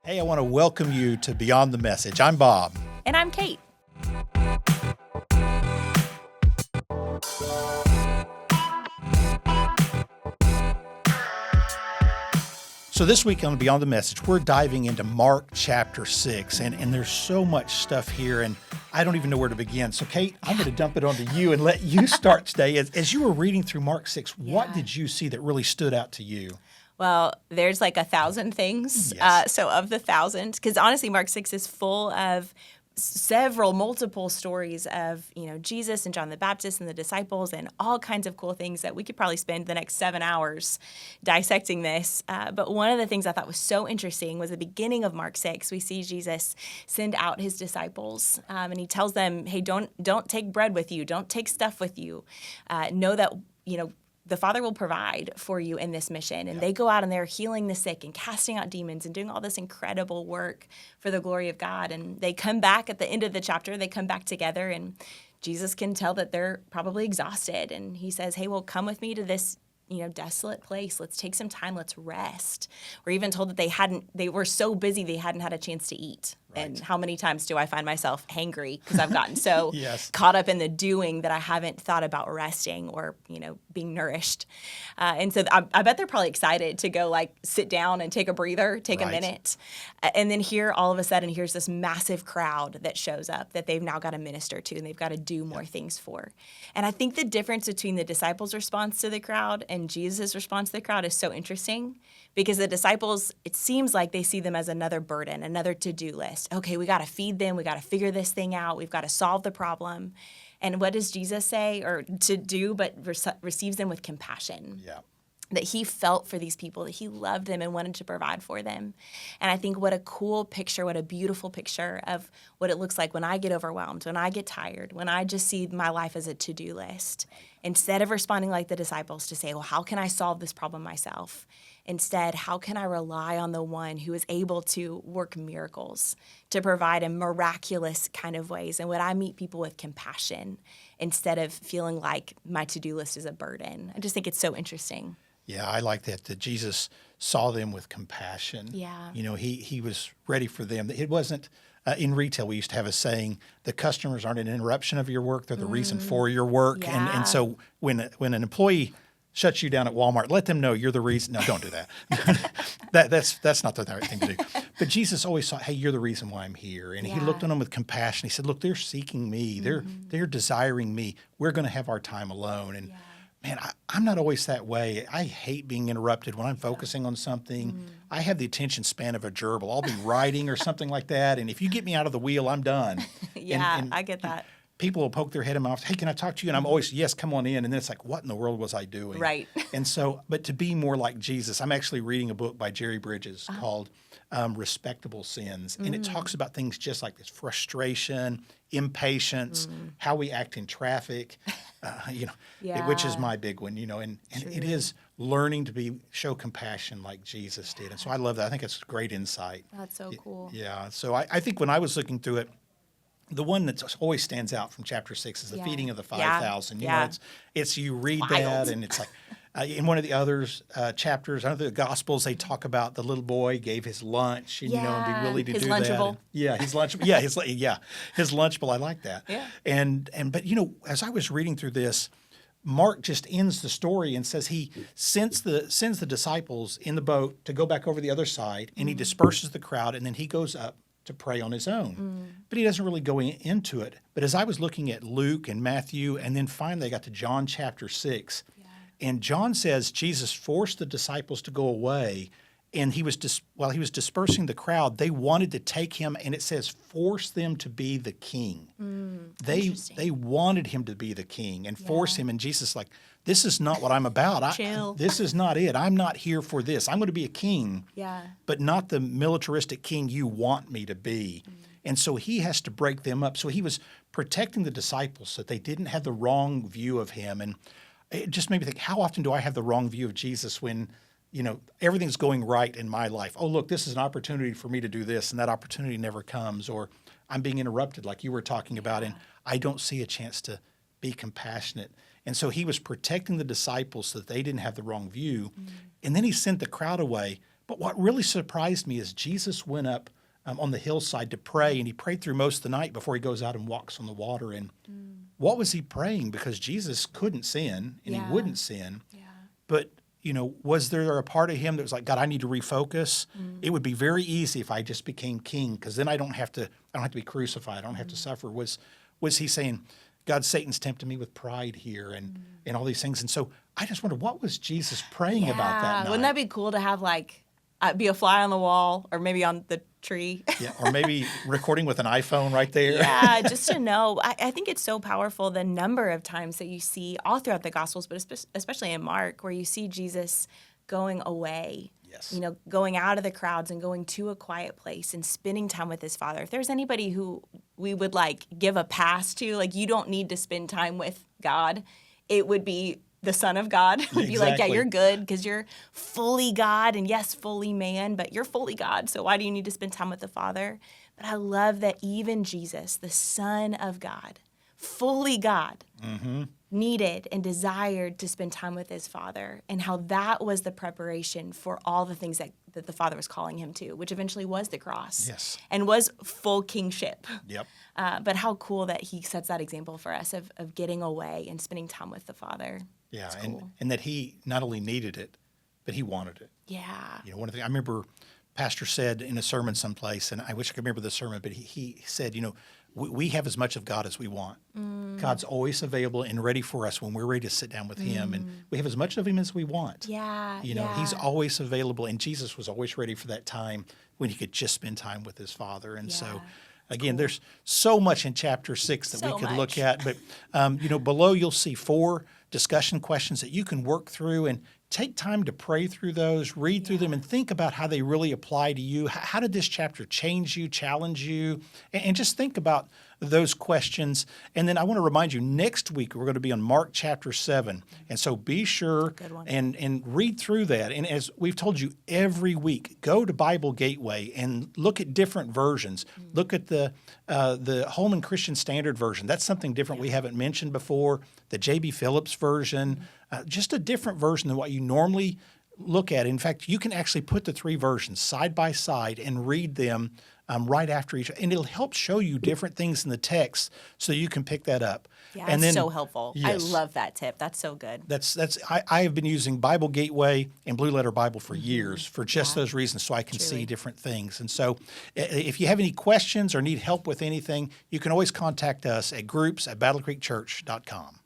Hey, I want to welcome you to Beyond the Message. I'm Bob. And I'm Kate. So this week on Beyond the Message, we're diving into Mark chapter 6, and there's so much stuff here, and I don't even know where to begin. So Kate, I'm going to dump it onto you and let you start today. As you were reading through Mark 6, what did you see that really stood out to you? Well, there's like 1,000 things. Yes. So of the 1,000, because honestly, Mark 6 is full of multiple stories of, Jesus and John the Baptist and the disciples and all kinds of cool things that we could probably spend the next 7 hours dissecting this. But one of the things I thought was so interesting was the beginning of Mark 6. We see Jesus send out his disciples, and he tells them, hey, don't take bread with you. Don't take stuff with you. Know that, the Father will provide for you in this mission. And they go out and they're healing the sick and casting out demons and doing all this incredible work for the glory of God. And they come back at the end of the chapter, they come back together, and Jesus can tell that they're probably exhausted. And he says, hey, well, come with me to this desolate place. Let's take some time. Let's rest. We're even told that they were so busy they hadn't had a chance to eat. Right. And how many times do I find myself hangry because I've gotten so Yes. caught up in the doing that I haven't thought about resting or, being nourished. And so I bet they're probably excited to go sit down and take a breather, take a minute. And then here, all of a sudden, here's this massive crowd that shows up that they've now got to minister to and they've got to do more things for. And I think the difference between the disciples' response to the crowd and Jesus' response to the crowd is so interesting because the disciples, it seems like they see them as another burden, another to-do list. Okay, we got to feed them. We got to figure this thing out. We've got to solve the problem. And what does Jesus say or to do but receives them with compassion? Yeah. That he felt for these people, that he loved them and wanted to provide for them. And I think what a cool picture, what a beautiful picture of what it looks like when I get overwhelmed, when I get tired, when I just see my life as a to-do list. Instead of responding like the disciples to say, well, how can I solve this problem myself? Instead, how can I rely on the one who is able to work miracles, to provide in miraculous kind of ways? And would I meet people with compassion instead of feeling like my to-do list is a burden? I just think it's so interesting. Yeah, I like that Jesus saw them with compassion. Yeah. He was ready for them. It wasn't, in retail, we used to have a saying, the customers aren't an interruption of your work, they're the reason for your work. Yeah. And so when an employee shuts you down at Walmart, let them know you're the reason. No, don't do that. That's not the right thing to do. But Jesus always saw, hey, you're the reason why I'm here. And he looked on them with compassion. He said, look, they're seeking me. They're desiring me. We're going to have our time alone. And man, I'm not always that way. I hate being interrupted when I'm focusing on something. I have the attention span of a gerbil. I'll be writing or something like that. And if you get me out of the wheel, I'm done. And I get that. People will poke their head in my office. Hey, can I talk to you? And I'm always, yes, come on in. And then it's like, what in the world was I doing? Right. And so, but to be more like Jesus, I'm actually reading a book by Jerry Bridges called Respectable Sins. And it talks about things just like this: frustration, impatience, how we act in traffic, which is my big one, and it is learning to show compassion like Jesus did. And so I love that. I think it's great insight. That's so cool. Yeah. So I think when I was looking through it, the one that always stands out from chapter 6 is the feeding of the 5,000. It's you read Wild. that, and it's like in one of the others chapters, under the Gospels, they talk about the little boy gave his lunch, and and be willing to his do Lunchable. that. His Lunchable. His Lunchable. I like that. Yeah. But as I was reading through this, Mark just ends the story and says he sends the disciples in the boat to go back over the other side, and he disperses the crowd, and then he goes up to pray on his own. But he doesn't really go into it. But as I was looking at Luke and Matthew, and then finally I got to John chapter 6, and John says Jesus forced the disciples to go away, and while he was dispersing the crowd, they wanted to take him, and it says force them to be the king. They wanted him to be the king and force him, and Jesus like, this is not what I'm about. Chill. This is not it. I'm not here for this. I'm going to be a king, but not the militaristic king you want me to be. And so he has to break them up. So he was protecting the disciples so that they didn't have the wrong view of him. And it just made me think, how often do I have the wrong view of Jesus when everything's going right in my life? Oh, look, this is an opportunity for me to do this, and that opportunity never comes. Or I'm being interrupted like you were talking about, and I don't see a chance to be compassionate. And so he was protecting the disciples so that they didn't have the wrong view. And then he sent the crowd away. But what really surprised me is Jesus went up on the hillside to pray, and he prayed through most of the night before he goes out and walks on the water. And what was he praying? Because Jesus couldn't sin, and Yeah. he wouldn't sin. Yeah. But, was there a part of him that was like, God, I need to refocus? It would be very easy if I just became king, because then I don't have to be crucified. I don't have to suffer. Was he saying, God, Satan's tempting me with pride here and all these things? And so I just wonder, what was Jesus praying about that night? Wouldn't that be cool to have be a fly on the wall or maybe on the tree? Yeah, or maybe recording with an iPhone right there. Yeah, just to know. I think it's so powerful the number of times that you see all throughout the Gospels, but especially in Mark, where you see Jesus going away. Yes. Going out of the crowds and going to a quiet place and spending time with his Father. If there's anybody who we would give a pass to, you don't need to spend time with God, it would be the Son of God. Would be like, yeah, Exactly. you're good because you're fully God and yes, fully man, but you're fully God. So why do you need to spend time with the Father? But I love that even Jesus, the Son of God, fully God, needed and desired to spend time with his Father, and how that was the preparation for all the things that the Father was calling him to, which eventually was the cross. Yes. And was full kingship. Yep. But how cool that he sets that example for us of getting away and spending time with the Father. Yeah, It's cool. and that he not only needed it, but he wanted it. Yeah. One of the I remember pastor said in a sermon someplace, and I wish I could remember the sermon, but he said, we have as much of God as we want. God's always available and ready for us when we're ready to sit down with him, and we have as much of him as we want. Yeah. He's always available, and Jesus was always ready for that time when he could just spend time with his Father. And so, again, there's so much in chapter 6 that So we could much. look at, but below you'll see 4 discussion questions that you can work through and take time to pray through those, read through them, and think about how they really apply to you. How did this chapter change you, challenge you? And just think about those questions. And then I want to remind you, next week we're going to be on Mark chapter 7. And so be sure Good one. and read through that. And as we've told you every week, go to Bible Gateway and look at different versions. Look at the Holman Christian Standard Version. That's something different we haven't mentioned before. The J.B. Phillips version, just a different version than what you normally look at. In fact, you can actually put the 3 versions side by side and read them right after each, and it'll help show you different things in the text so you can pick that up. Yeah, and it's so helpful. Yes. I love that tip. That's so good. I have been using Bible Gateway and Blue Letter Bible for years for just those reasons, so I can see Truly. different things. And so if you have any questions or need help with anything, you can always contact us at groups@battlecreekchurch.com.